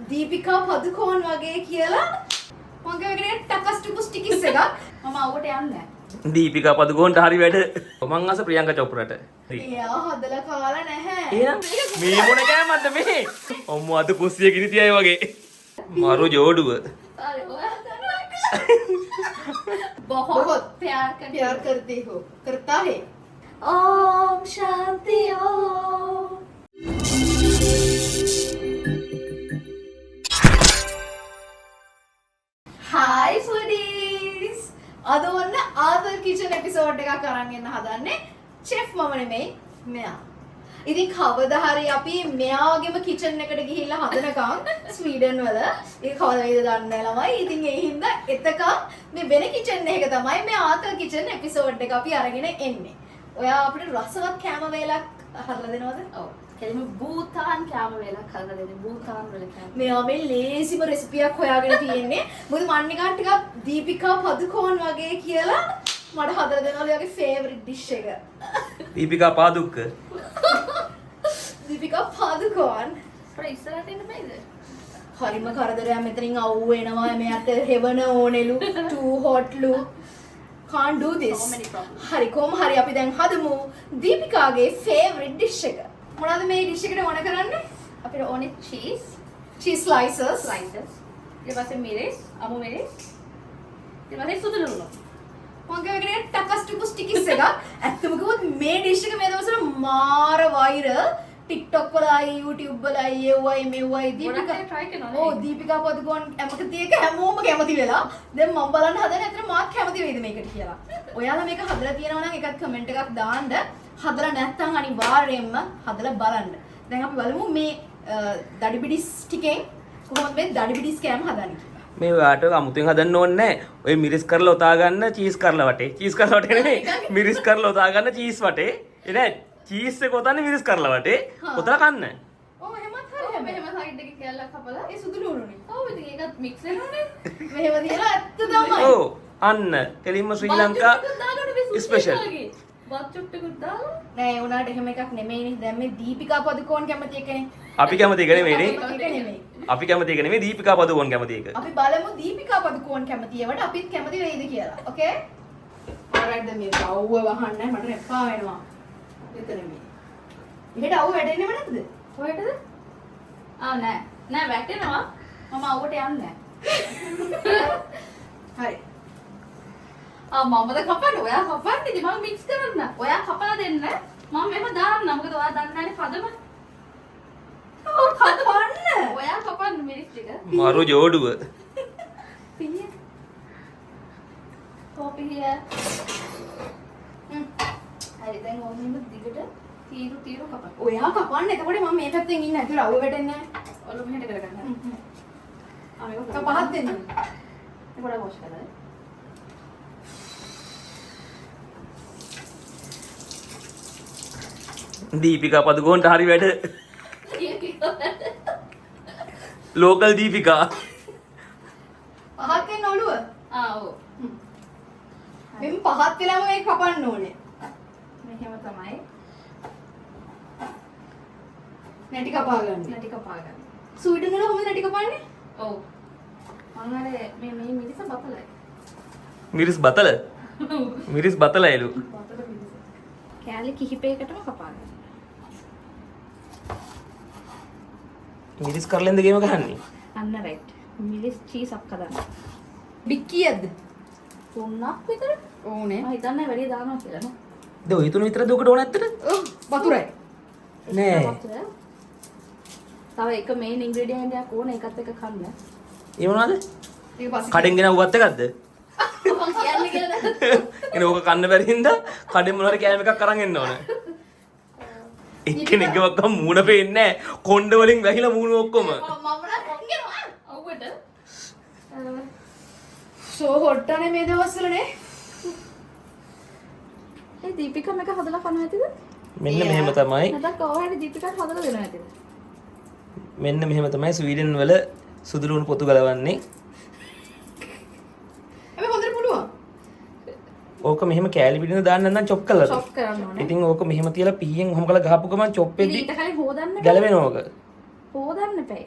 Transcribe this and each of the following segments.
deepika padukone වගේ කියලා මම කියන්නේ ටකස් ටුකුස් ටිකිස් එකක් මම අවුවට යන්නේ දීපිකා පදුකෝන්ට හරි වැඩ මං අස ප්‍රියංකා චොප්රාට එයා හදලා කාලා නැහැ එහෙනම් මේ මොන කෑමක්ද මේ අම්මෝ අද කුස්සිය කිරි තියයි වගේ මරු ජෝඩුව बहुत प्यार करते हो करता है ओम शांति ओम हाय foodies අද ඔන්න ආතල් කිචන් එපිසෝඩ් එකක් අරන් එන්න හදන්නේ chef මම නෙමෙයි මෙයා. ඉතින් කවදා හරි අපි මෙයා වගේම කිචන් එකට ගිහිල්ලා හදනකම් ස්වීඩන් වල ඒක කවදා වේද දන්නේ නැහැ ළමයි. ඉතින් ඒ හින්දා එතකම් මේ වෙන කිචන් එකක තමයි මේ ආතල් කිචන් එපිසෝඩ් එක අපි අරගෙන එන්නේ. ඔයා අපිට රසවත් කෑම වේලක් හදලා දෙනවද? ඔව්. කෙලිම බූතාන් කෑම වේලක් හදලා දෙන්නේ. බූතාන් වල කෑම. මෙයා මේ ලේසිම රෙසිපියක් හොයාගෙන තියෙන්නේ. මොකද මම නිකන් ටිකක් දීපිකා පදුකෝන් වගේ කියලා මට හදලා දෙනවලු යාගේ ෆේවරිට් ඩිෂ් එක. දීපිකා පාදුක්ක. දීපිකා පදුකෝන්. අපේ ඉස්සරහට එන්න බෑද? හරිම කරදරයක් මෙතනින් අවු වෙනවා. මෙයාට හෙවන ඕනෙලු. too hotලු. can't do this. So many problems. හරි කොහොම හරි අපි දැන් හදමු දීපිකාගේ ෆේවරිට් ඩිෂ් එක. මොනවද මේ ඩිෂ් එකට ඕන කරන්නේ? අපිට ඕනේ cheese slices. ඊට පස්සේ මිරිස්, අමු මිරිස්. ඊට පස්සේ සුදු ලුණු. මම කියන්නේ ටකස් ටුකුස් ටිකිස් එකක්. ඇත්තම කිව්වොත් මේ ඩිෂ් එක මේ දවස්වල මාර වෛරල්. TikTok වලයි YouTube වලයි ඒවයි මෙවයි දීපිකා try කරනවා. ඔව් දීපිකා පදුකෝන් කැමති එක හැමෝම කැමති වෙලා. දැන් මම බලන්න හදන අතර මාත් කැමති වෙයිද මේකට කියලා. ඔයාලා මේක හදලා තියෙනවා නම් එකත් කමෙන්ට් එකක් දාන්න. හදලා නැත්නම් අනිවාර්යයෙන්ම හදලා බලන්න. දැන් අපි බලමු මේ දඩිබිඩිස් ටිකෙන් කොහොමද මේ දඩිබිඩිස් කෑම හදන්නේ කියලා. මේ ඔයාට අමුතෙන් හදන්න ඕනේ නැහැ. ඔය මිරිස් කරලා ඔතා ගන්න චීස් කරලා වටේ. චීස් කරලා වටේ නෙමෙයි. මිරිස් කරලා ඔතා ගන්න චීස් වටේ. එනේ චීස් එක ඔතන්නේ මිරිස් කරලා වටේ. ඔතලා කන්න. ඔව් එහෙමත් හරි මෙහෙම සයිඩ් එකේ කැල්ලක් කපලා ඒ සුදු ලුණුනේ. ඔව් ඉතින් ඒකත් මික්ස් වෙනවනේ. මෙහෙම තියලා ඇත්ත තමයි. ඔව් අන්න කෙලින්ම ශ්‍රී ලංකා ස්පෙෂල්. බත් චුට්ටකුත් දාලා නෑ ඒ උනාට එහෙම එකක් නෙමෙයිනේ. දැන් මේ දීපිකා පදුකෝන් කැමති එකනේ. අපි කැමති එක නෙමෙයිනේ. ඒක නෙමෙයි. අපි කැමති එක නෙමෙයි දීපිකා පදුකෝන් කැමති එක. අපි බලමු දීපිකා පදුකෝන් කැමති ඒවට අපිත් කැමති වෙයිද කියලා. ඕකේ? alright දැන් මේ අවුව වහන්න මට එපා වෙනවා. එතන මේ. මෙහෙට අවුව වැටෙන්නේම නැද්ද? කොහෙටද? නෑ. නෑ වැටෙනවා. මම අවුවට යන්නේ හරි. මමද කපන්නේ. ඔයා කපන්නේ. ඉතින් මම මික්ස් කරන්න. ඔයා කපලා දෙන්න. මම මෙහෙම දාන්න. මොකද ඔයා දන්නේ නැනේ පදම. ඔව් කපන්න. ඔයා කපන්න මිරිස් ටික. මරු ජෝඩුව. පිහිය. කොපිය. හරි දැන් ඕනෙම දිගට තීරු කපන්න. ඔයා කපන්න. එතකොට මම මේ පැත්තෙන් ඉන්න. ඒතර අවුව වැටෙන්නේ නැහැ. ඔලු මෙහෙට කරගන්න. මේක පහත් දෙන්න. ඒක පොඩ්ඩක් වොෂ් කරලා. දීපිකා පදුකෝන්ට හරි වැඩ. ලෝකල් දීපිකා. පහත් වෙන්න ඔළුව. ඔව්. මෙන්න පහත් වෙලාම මේක කපන්න ඕනේ. මෙහෙම තමයි. නැටි කපා ගන්න. නැටි කපා ගන්න. ස්වීඩන් වල කොහොමද නැටි කපන්නේ? ඔව්. මම අර මේ මිරිස බතලයි. මිරිස් බතල. මිරිස් බතලයිලු. බතල මිරිස. කෑලි කිහිපයකටම කපා ගන්න. මිරිස් කරලෙන්ද ගේම ගහන්නේ. අන්න රයිට්. මිරිස් චීස් අක්ක දාන්න. බික්කියක්ද? 3ක් විතර. ඕනේ. මම හිතන්නේ වැඩි දානවා කියලා නේ. ඔය තුන විතරද ඔකට ඕන ඇත්තට? ඔව් වතුරයි. නෑ. තව එක මේන් ඉන්ග්‍රීඩියන්ට් එකක් ඕනේ ඒකත් එක්ක කන්න. ඒ මොනවද? ඊට පස්සේ කඩෙන් ගෙනවුවත් එකක්ද? මම කියන්නේ කියලා එනේ ඕක කන්න බැරි හින්දා කඩෙන් මොනවාරි කෑම එකක් අරන් එන්න ඕන. එක්කෙනෙක්ගේවත් මූණ පේන්නේ නැහැ. කොණ්ඩ වලින් වැහිලා මූණ ඔක්කොම. මම නම් කියනවා අවුවට. සෝ හොට්ටනේ මේ දවස්වල නේ. ඒ දීපිකා මේක හදලා කනවා ඇතිද? මෙන්න මෙහෙම තමයි. නැත්නම් කොහොමද දීපිකාට හදලා දෙනවා ඇතිද? මෙන්න මෙහෙම තමයි ස්වීඩන් වල සුදු ලුණු පොතු ගලවන්නේ. හැබැයි හොඳට පුළුවන්. ඕක මෙහෙම කෑලි පිටින් දාන්න නැත්නම් චොප් කරලා. චොප් කරන්න ඕනේ. ඉතින් ඕක මෙහෙම තියලා පිහියෙන් ඔහොම කරලා ගහපු ගමන් චොප් වෙද්දි ඊට කලින් හොදන්න ගැලවෙනවා ඕක. හොදන්න එපා.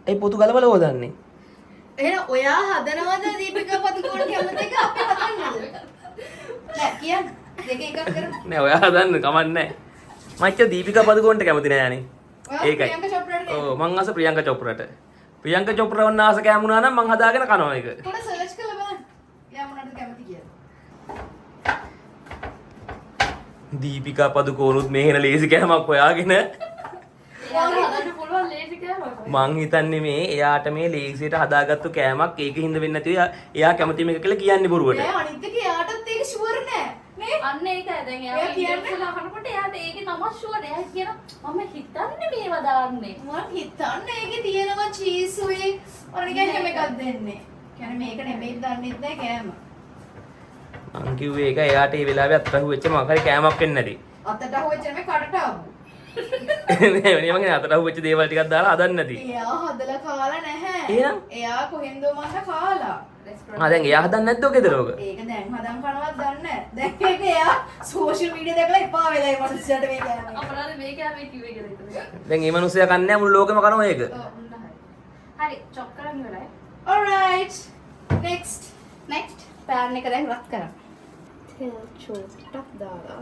ඒ පොතු ගලවල හොදන්නේ. එහෙනම් ඔයා හදනවද දීපිකා පදුකෝණ කැමති එක අපි හදන්නද? නෑ කියන්න. දෙක එකක් කරමු. නෑ ඔයා හදන්න කමන්නේ නෑ. මච්ච දීපිකා පදුකෝණට කැමති නෑ අනේ. ඒකයි. ප්‍රියංකා චොප්රාට ඔව් මං ආස ප්‍රියංකා චොප්රාට. ප්‍රියංකා චොප්රා වන්න ආස කැමුණා නම් මං හදාගෙන කනවා ඒක. පොඩ සර්ච් කරලා බලන්න. එයා මොනවද කැමති කියලා. දීපිකා පදුකෝණුත් මෙහෙන ලේසි කෑමක් හොයාගෙන හදන්න පුළුවන් ලේසි කෑමක්. මං හිතන්නේ මේ එයාට මේ ලේසියට හදාගත්තු කෑමක් ඒකින්ද වෙන්නේ නැතිව එයා කැමති මේක කියලා කියන්නේ බොරුවට. නෑ අනිත් එක එයාටත් ඒක ෂුවර් නෑ. නේ? අන්න ඒකයි දැන් එයා එයා කියන්නේ? කියන්නේ අහනකොට එයාට ඒකේ නම ෂුවර්. එයා කියන මම හිතන්නේ මේව දාන්නේ. මම හිතන්නේ ඒකේ තියෙනවා චීස් උයි ඔර නිකන් හැම එකක් දෙන්නේ. කියන්නේ මේක නෙමෙයි දන්නෙත් නෑ කෑම. මං කිව්වේ ඒක එයාට ඒ වෙලාවේ අත්අහු වෙච්ච මොකක් හරි කෑමක් වෙන්නේ නැති. අතට හොයච්ච නෙමෙයි කඩට ආපු. නෑ මේ මගේ අතඅහු වෙච්ච දේවල් ටිකක් දාලා හදන්න නැති. එයා හදලා කාලා නැහැ. එහෙනම්? එයා කොහෙන්දෝ මන්ද කාලා. දැන් එයා හදන්නේ නැද්ද ඔය ගෙදර ඔක? ඒක දැන් හදන් කනවත් දන්නේ නැහැ. දැන් ඒක එයා සෝෂල් මීඩියා දැකලා එපා වෙලා ඒ මනුස්සයාට මේ කෑම. අපරාධ මේ කෑමේ කිව්වේ කියලා හිතුවා. දැන් මේ මිනිස්සයා කන්නේ නැහැ මුළු ලෝකෙම කනවා ඒක. ඔව් උන්න හරි චොප් කරන් ඉවරයි. alright next පෑන් එක දැන් රත් කරන්න. තෙල් චුට්ටක් දාලා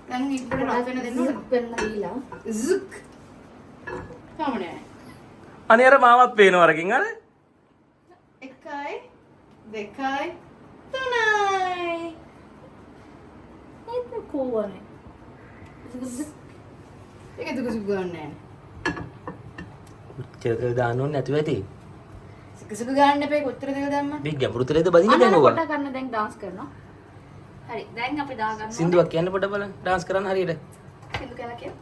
දැන් ඉස්සර රත් වෙන දෙන්න ඕනද? වෙන්න දීලා. zuck කමනේ අනේ අර මාවත් පේනවා අරකින් අර. 1 2 3යි ඒක කෝවනේ. ඒක දුක ගන්නෑ උච්චර දාන්න ඕනේ නැතුව ඇති. සුක ගන්න එපේ කොච්චර දෙක දැම්මා මේ ගැඹුරු තලේද බදින්නේ දැන් ඔවා. කොට ගන්න දැන් dance කරනවා. හරි දැන් අපි දාගන්නවා. සින්දුවක් කියන්න පොඩ බලන්න dance කරන්න හරියට. සින්දු කියලා කියමු.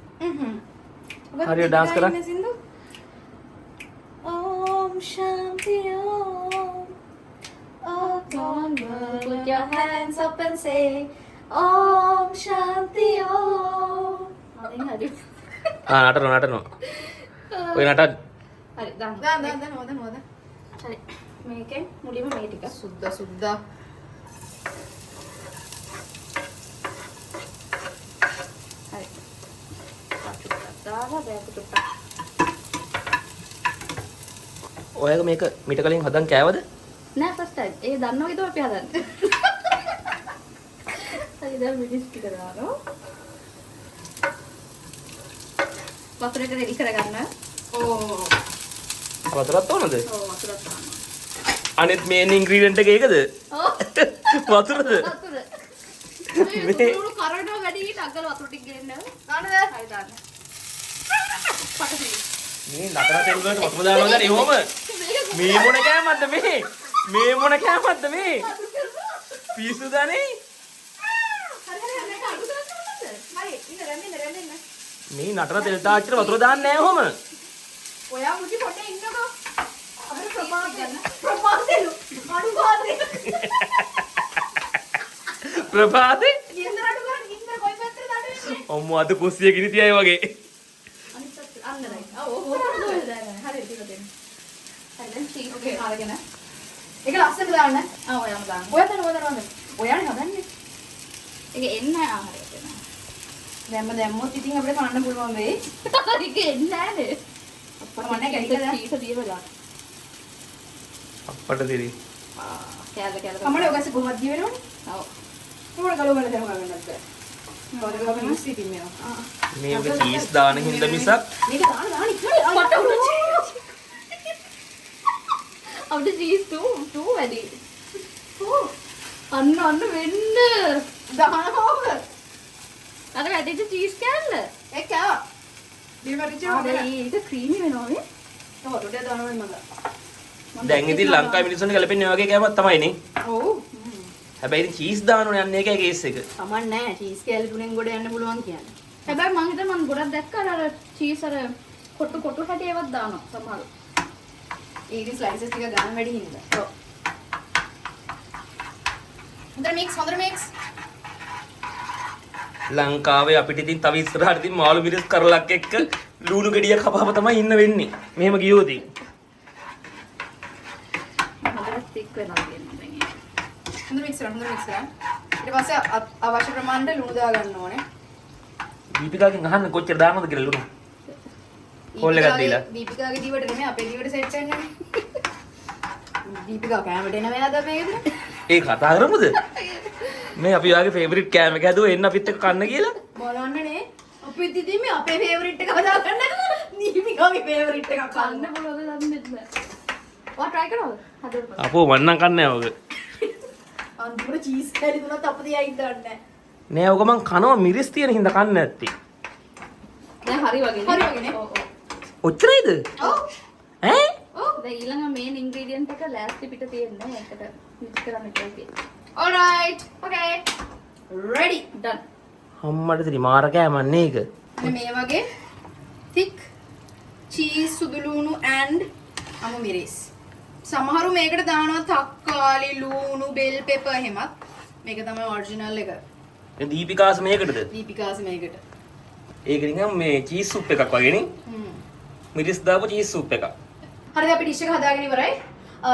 හරියට dance කරන්න. සින්දු Om Shanti Om Om put your hands up and say Om Shanti Om හරි. නටනවා. ඔය නටන හරි දාන්න. දාන්න හොද හරි. මේකෙන් මුලින්ම මේ ටික සුද්දා හරි. චුට්ටක් දාලා බෑක චුට්ටක්. ඔයක මේක මීට කලින් හදන් කෑවද? නෑ ෆස්ට් ටයිම්. ඒ දන්නව විදිහ අපි හදන්නේ. හරි දැන් මිනිස් ටික දානවා. වතුර එක රෙඩි කරගන්න. ඕ වතුරත් ඕනද? ඔව් වතුරක් දානවා. අනිත් මේන් ඉන්ග්‍රීඩියන්ට් එක ඒකද? ඔව්. වතුරද? වතුර. මේ- මේ උණු කරඬ වැඩි ඊට අගල වතුර ටික ගෙන්න. දාන්නද හරි දාන්න. පටසි. මේ නතර තෙල් වලට වතුර දානවා දැන් එහෙම. මේ මොන කෑමක්ද මේ? මේ මොන කෑමක්ද මේ? පිස්සුදනේ? හරි ඉන්න රැඳෙන්න මේ නතර තෙල් තාච්චිට වතුර දාන්නේ නැහැ ඔහම. ඔයා මුචි පොඩ්ඩක් ඉන්නකෝ අපිට ප්‍රපාදෙලු අනුපාතේ ප්‍රභාතේ ඉන්දරට ගන්න ඉන්න කොයි පැත්තට දඩන්නේ අම්මෝ අද කුස්සිය ගිනි තියයි වගේ. අනිත් පැත්ත අන්න රයි. හරි ටික දෙන්න හරි දැන් චීස් ඕකේ. එක අරගෙන. ඒක ලස්සනට දාන්න ඔයාම දාන්න. ඔයානේ ඔයානේ හදන්නේ ඒක එන්නේ ආහාරයට එනවා. දැම්මොත් ඉතින් අපිට කන්න පුළුවන් වෙයි ඒක එන්නේ නැනේ. මන්නේ කැලිකද චීස් දීලා දාන්න. අප්පට දිරි. කෑල්ල. කමනේ ඔයගොල්ලෝ කොහොමද දිය වෙනවනේ ඔව්. මොන ගලව ගන්න දෙනවා ගන්නත් බෑ මොකද අපි මිස් ඉතින් මේවා මේක චීස් දාන හින්දා මිසක් මේක දාන්න ඉක්මනට මට අපිට චීස් ටූ වැඩි. අන්න වෙන්න. දාන්න කොහොමද අර වැඩිච්ච චීස් කෑල්ල. ඒක දිවරිච ඒක ක්‍රීමි වෙනවා නේ. තව ඩොඩ දානවා මම දැන් ඉතින් ලංකාවේ මිනිස්සුන්ට ගැලපෙන්නේ ඔය වගේ කෑමක් තමයිනේ. ඔව් හැබැයි ඉතින් චීස් දාන්න ඕනේ යන්නේ ඒකයි කේස් එක. කමක් නැහැ චීස් කෑලි තුනෙන් ගොඩ යන්න පුළුවන් කියන්නේ හැබැයි මං හිතුවා මං ගොඩක් දැක්කා අර චීස් අර කොටු හැටි ඒවත් දානවා සමහරව. ඒකේ ස්ලයිසස් ටික ගන්න වැඩි හින්දා ඔව්. හොඳට මික්ස් ලංකාවේ අපිට ඉතින් තව ඉස්සරහට ඉතින් මාළු මිරිස් කරලක් එක්ක ලුණු ගෙඩියක් කපහම තමයි ඉන්න වෙන්නේ. මෙහෙම ගියොත් ඉතින්. හොඳට ස්ටික් වෙනවා කියන්නේ දැන් ඒක. හොඳට මික්ස් කරන්න ඊට පස්සේ අවශ්‍ය ප්‍රමාණයට ලුණු දා ගන්න ඕනේ දීපිකාගෙන් අහන්න කොච්චර දානවද කියලා ලුණු. කෝල් එකක් දීලා. දීපිකාගේ දීවට නෙමෙයි අපේ දීවට සෙට් වෙන්නේ. දීපිකා කැමරට එන මෙයාද මේකද? ඒ කතා කරමුද? මේ අපි යාගේ ෆේවරිට් කෑම එක හැදුවා එන්න අපිත් එක්ක කන්න කියලා. බලන්නනේ. අපිත් ඉතින් මේ අපේ ෆේවරිට් එක හදාගන්න. දීපිකාගේ ෆේවරිට් එකක් කන්න කන්න. පුළුවන් දන්නේ නැහැ. ඔයා try කරනවද? හදන්න. අපෝ මන්නම් කන්නේ නැහැ ඔක. අන්තිමට චීස් කැලි තුනත් අපිට යයිද දන්නේ නෑ ඔක මං කනවා මිරිස් තියෙන හින්දා කන්නේ නැත්තේ. දැන් හරි වගේ හරි වගේනේ. ඔව් ඔව්. ඔච්චරයිද? ඔව්. ඈ? ඔව් දැන් ඊළඟ මේන් ඉන්ග්‍රීඩියන්ට් එක ලෑස්ති පිට තියෙන්නේ. ඒකට මික්ස් කරන්න ඉතින්. alright okay ready done. අම්මට තිරි මාර කෑමන්නේ ඒක. මේ වගේ thick cheese සුදුලුණු and අමු මිරිස්. සමහරු මේකට දානවා තක්කාලි ලුණු බෙල් පෙපර් එහෙමත්. මේක තමයි ඔරිජිනල් එක. මේ දීපිකාස් මේකටද? දීපිකාස් මේකට. ඒක නිකන් මේ චීස් සූප් එකක් වගේ නේ. මිරිස් දාපු චීස් සූප් එකක්. හරිද අපි ඩිෂ් එක හදාගෙන ඉවරයි.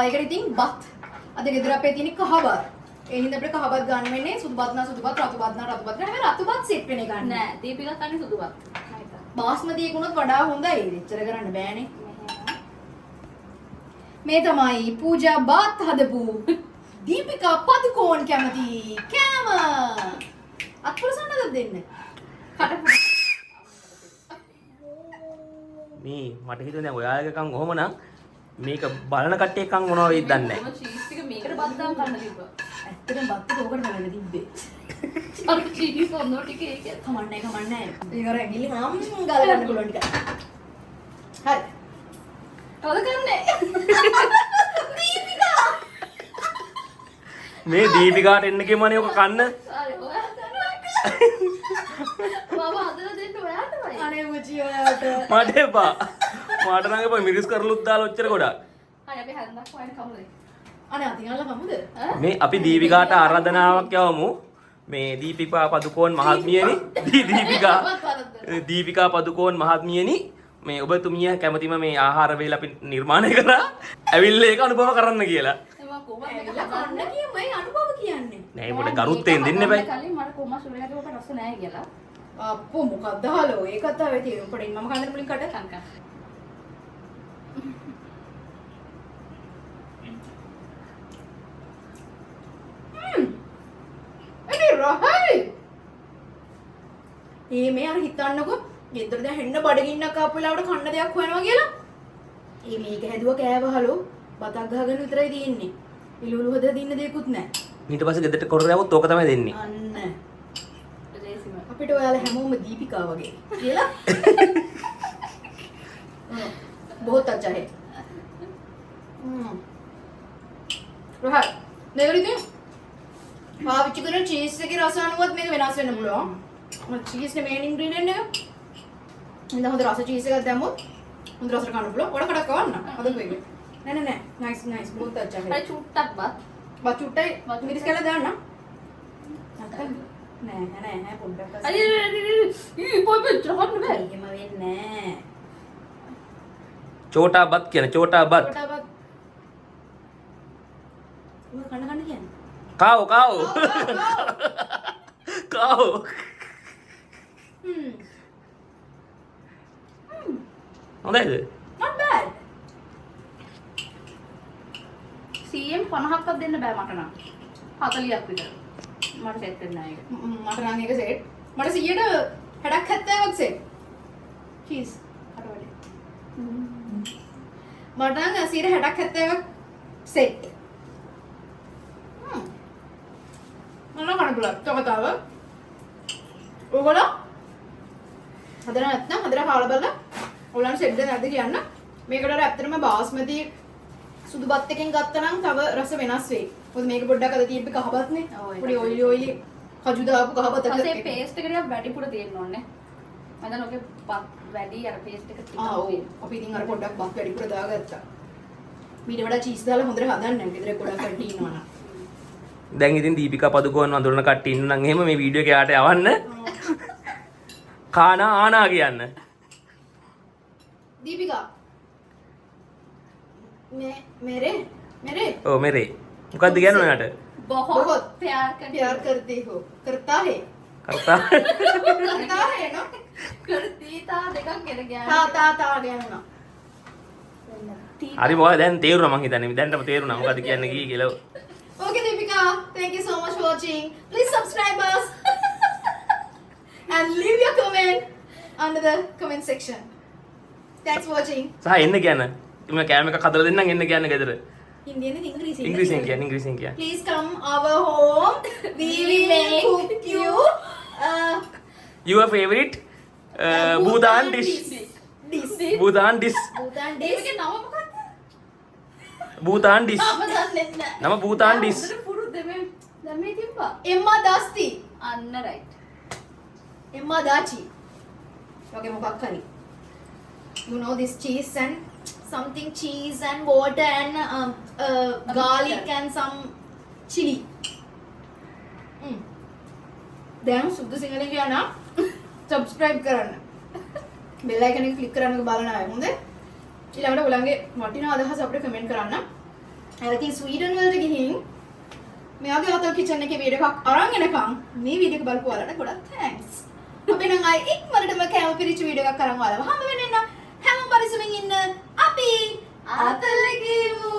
ඒකට ඉතින් බත්. අද ගෙදර අපේ තියෙන කහබත්. ඒ හින්දා අපිට කහබත් ගන්න වෙන්නේ සුදු බත් නා සුදු බත් රතු බත් නා රතු බත්. හැබැයි රතු බත් සෙට් වෙන්නේ ගන්න. නෑ දීපිකා කන්නේ සුදු බත්. බාස්මති එකනොත් වඩා හොඳයි. එච්චර කරන්න බෑනේ. මේ තමයි පූජා බත් හදපු දීපිකා පදුකෝන් කැමති කෑම. අත්පුරසන්නද දෙන්න. කටපු මේ මට හිතුනේ දැන් ඔයාලගේ කන් කොහොම නම් මේක බලන කට්ටිය කන් මොනවා වෙයිද දන්නේ නැහැ. මම චීස් ටික මේකට බත් දාන් කන්න තිබ්බා. ඇත්තටම බත් එක ඕකට බලන්න තිබ්බේ. අර චීස් ඔන්නෝ ටික ඒක. කමන්නේ කමන්නේ. ඒක අර ඇඟිලි මම ගාලා ගන්න පුළුවන් ටික. හරි. කවද කන්නේ? දීපිකා. මේ දීපිකාට එන්න කියමනේ ඔක කන්න. හරි ඔයා මම හදලා දෙන්න ඔයාටමයි. අනේ මුචි ඔයාට. මට එපා. මට නම් එපා මිරිස් කරලුත් දාලා ඔච්චර ගොඩක්. හරි අපි හදන්න කොහෙන් කමුද? අනේ අතිගාලා කමුද? මේ අපි දීපිකාට ආරාධනාවක් යවමු. මේ දීපිකා පදුකෝන් මහත්මියනි දීපිකා පදුකෝන් මහත්මියනි මේ ඔබතුමිය කැමතිම මේ ආහාර වේල අපි නිර්මාණය කරා. ඇවිල්ලා ඒක අනුභව කරන්න කියලා. මම කොහොමද කන්න කියමයි අනුභව කියන්නේ. නෑ පොඩ ගරුත්තෙන් දෙන්න බෑ. කලින් මට කොහොම සුරේකට ඔක රස නැහැ කියලා. අප්පෝ මොකක්ද හලෝ ඒ කතාවේ තියෙන පොඩින් මම කන්න මුලින් කට ලංකා. එනේ රහයි. මේ අර හිතන්නකො ගෙදර දැන් හෙන්න බඩගින්නක් ආපු වෙලාවට කන්න දෙයක් හොයනවා කියලා. මේක හැදුව කෑවහලෝ බතක් ගහගෙන විතරයි තියෙන්නේ. ඉලුළු හදලා දින්න දෙයක්වත් නැහැ. ඊට පස්සේ ගෙදරට කොරරවුත් ඕක තමයි දෙන්නේ. අන්න රේසිම. අපිට ඔයාලා හැමෝම දීපිකා වගේ කියලා. बहुत अच्छा है. රහයි. මේකට ඉතින් පාවිච්චි කරන චීස් එකේ රස අනුවත් මේක වෙනස් වෙන්න පුළුවන්. මම චීස් නේ මේන් ඉන්ග්‍රීඩියන්ට් එක. ඉතින් හොඳ රස චීස් එකක් දැම්මොත් හොඳ රසට කන්න පුළුවන්. වඩ කඩක් කවන්න. හදපු එක. නෑ නෑ නයිස් නයිස් बहुत अच्छा है. අර චුට්ටක් බත්. බචුට්ටයි මිරිස් කැල දාන්න. නෑ නෑ පොඩ්ඩක් අස. අයි පොයි පිටර ගන්න බෑ. එහෙම වෙන්නේ නෑ. චෝටා බත් කියන චෝටා බත්. කොටබත්. උඹ කන්න කියන්නේ. කාව කාව. කාව. හොඳයිද? not bad. CM 50ක්වත් දෙන්න බෑ මට නම්. 40ක් විතර. මට සෙට් වෙන්නේ නැහැ ඒක. මට නම් එක සෙට්. මට 100ට 60ක් 70ක් සෙට්. චීස්. කටවලේ. මට නම් 160ක් 70ක් සෙට්. මම කන්න පුළුවන්. තවතාව. ඕගොල්ලෝ හදලා නැත්නම් හදලා කාලා බලලා ඔයාලට සෙට් දෙන්න නැද්ද කියන්න. මේකට අර ඇත්තටම බාස්මති සුදු බත් එකෙන් ගත්තා නම් තව රස වෙනස් වෙයි. මොකද මේක පොඩ්ඩක් අද තියෙන්නේ කහබත්නේ. පොඩි ඔයිලි කජු දාපු කහබත් එකක්. ඊපස්සේ පේස්ට් එක ටිකක් වැඩිපුර තියෙන්න ඕනේ. මම දැන් ඔගේ බත් වැඩි අර පේස්ට් එක ටිකක් ඔව්. අපි ඉතින් අර පොඩ්ඩක් බත් වැඩිපුර දාගත්තා. ඊට වඩා චීස් දාලා හොඳට හදන්න. ගෙදර ගොඩක් කට්ටිය ඉන්නවනම්. දැන් ඉතින් දීපිකා පදුකෝන් වඳුරන කට්ටිය ඉන්න නම් එහෙම මේ වීඩියෝ එක යාට යවන්න. කානා ආනා කියන්න. दीपिका मेरे ඔව් මෙරේ. මොකද්ද කියන්නේ ඔයාට? बहुत बहुत प्यार प्यार करते हो करता है කරතා තාරේනෝ තීතා දෙකක් ගෙන ගියා. තා ගෑනුණා. හරි මොකද දැන් තේරුණා මං හිතන්නේ දැන්ටම තේරුණා මොකද කියන්නේ කී කියලා Okay, Deepika, thank you so much for watching. Please subscribe us and leave your comment under the comment section. Thanks for watching. සහ එන්න කියන්න මම කෑම එකක් හදලා දෙන්නම් එන්න කියන්න ගෙදර Indian and English. ඉංග්‍රීසියෙන් කියන්න Please come our home. We will cook you your favorite Bhutan dish dish. Bhutan dish Bhutan dish. ඒකේ නම මොකක්ද? Bhutan dish නම දන්නේ නැහැ. නම Bhutan dish හොඳට පුරුදු දෙමේ දැම්මේ තිබ්බා. Ema Datshi. අන්න right. Ema Datshi. Okay, මොකක් හරි. You know this cheese and something cheese and water and garlic and some chili. දැන් සුද්ධ සිංහලෙන් කියනවා subscribe කරන්න. bell icon එක click කරන්න බලන්න ආයෙ හොඳේ. ඊළඟට ඔයගොල්ලන්ගේ වටිනා අදහස් අපිට comment කරන්න. ඉතින් ස්වීඩන් වලට ගිහින් මෙයාගේ අතල් කිචන් එකේ වීඩියෝ එකක් අරන් එනකම් මේ වීඩියෝ එක බලපු ඔයාලට ගොඩක් thanks. අපි නම් ආයෙ ඉක්මනටම කැම පිරිච්ච වීඩියෝ එකක් අරන් ඔයාලව හම්බ වෙන්න හැම පරිස්සමෙන් ඉන්න අපි අතල් ගිමු.